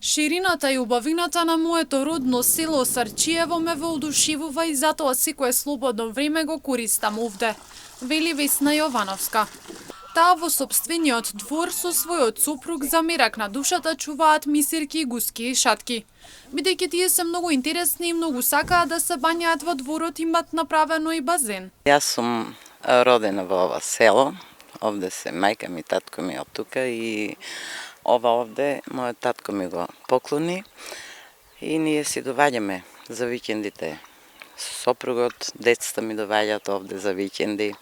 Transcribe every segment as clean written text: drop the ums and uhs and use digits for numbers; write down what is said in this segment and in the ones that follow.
Ширината и убавината на моето родно село Сарчиево ме воодушевува и затоа секое слободно време го користам овде, вели Весна Јовановска. Таа во сопствениот двор со својот сопруг за мирак на душата чуваат мисирки, гуски и шатки. Бидејќи тие се многу интересни и многу сакаат да се бањаат во дворот, имат направено и базен. Јас сум родена во ова село, овде се мајка ми, татко ми од тука и ова овде мојот татко ми го поклони и ние си доваѓаме за викендите. Сопругот, децата ми доваѓаат овде за викенди.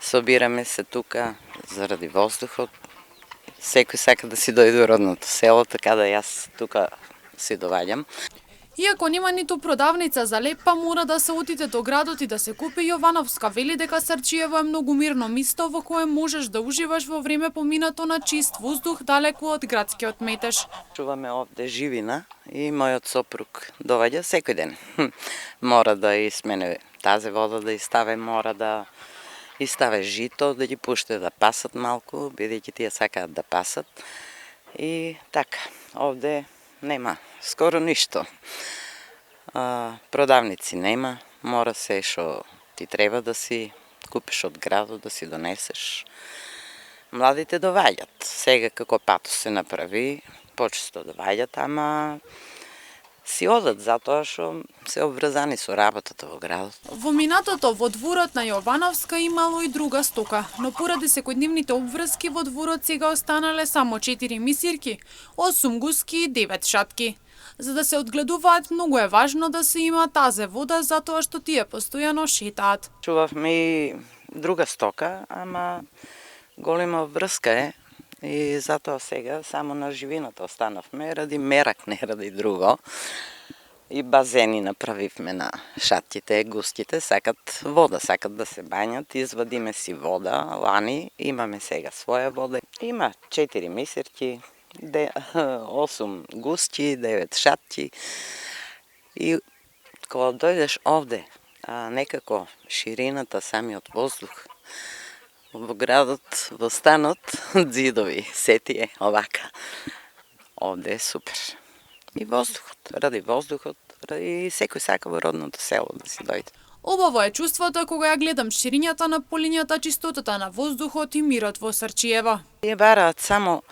Собираме се тука заради воздухот. Секој сака да си дојде во родното село, така да јас тука си доваѓам. Иако нема ниту продавница за лепа, мора да се отиде до градот и да се купи. Јовановска вели дека Сарчиево е многу мирно место во кое можеш да уживаш во време поминато на чист воздух далеку од градскиот метеж. Чуваме овде живина и мојот сопруг доваѓа секој ден. Мора да измене тази вода, да иставе, мора да иставе жито, да ги пуште да пасат малку, бидејќи тие сакаат да пасат. И така, овде нема скоро ништо. Продавници нема, мора се што ти треба да си купиш од градот, да си донесеш. Младите доваѓат. Сега како пато се направи, почесто доваѓат, ама си одат затоа што се обврзани со работата во градот. Во минатото во дворот на Јовановска имало и друга стока, но поради секојдневните обврски во дворот сега останале само 4 мисирки, 8 гуски и 9 шатки. За да се одгледуваат, многу е важно да се има тазе вода, затоа што тие постојано шетаат. Чувавме и друга стока, ама голема врска е и затоа сега само на живината останавме, ради мерак, не ради друго. И базени направивме на шатките, гуските, сакат вода, сакат да се бањат, извадиме си вода, лани, имаме сега своја вода. Има 4 мисирки, 8 гуски, 9 шатки. И кога дојдеш овде, некако ширината, самиот воздух, во градот, во станот, ѕидови, сетие, овака. Овде е супер. И воздухот, ради секој сака во родното село да си дојде. Убаво е чувството кога ја гледам ширињата на полињата, чистотата на воздухот и мирот во Сарчиево. Тие бараат само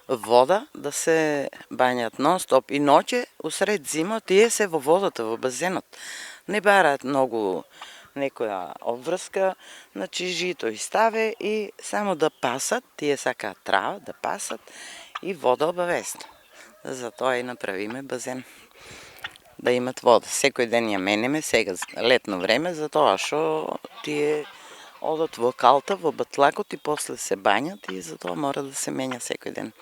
вода да се бањат нон-стоп и ноќе, усред зима, тие се во водата, во базенот. Не бараат многу некоја обврска, значи жито иставе и само да пасат, тие сакаат трава да пасат и вода обавезно. Затоа и направиме базен да имат вода. Секој ден ја менеме, сега летно време, затоа што тие одат во калта, во батлакот и после се бањат и затоа мора да се менја секој ден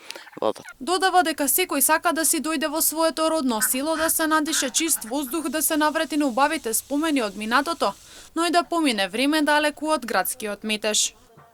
вода. Додава дека секој сака да си дојде во своето родно село, да се надише чист воздух, да се наврати на убавите спомени од минатото, но и да помине време далеку од градскиот метеж.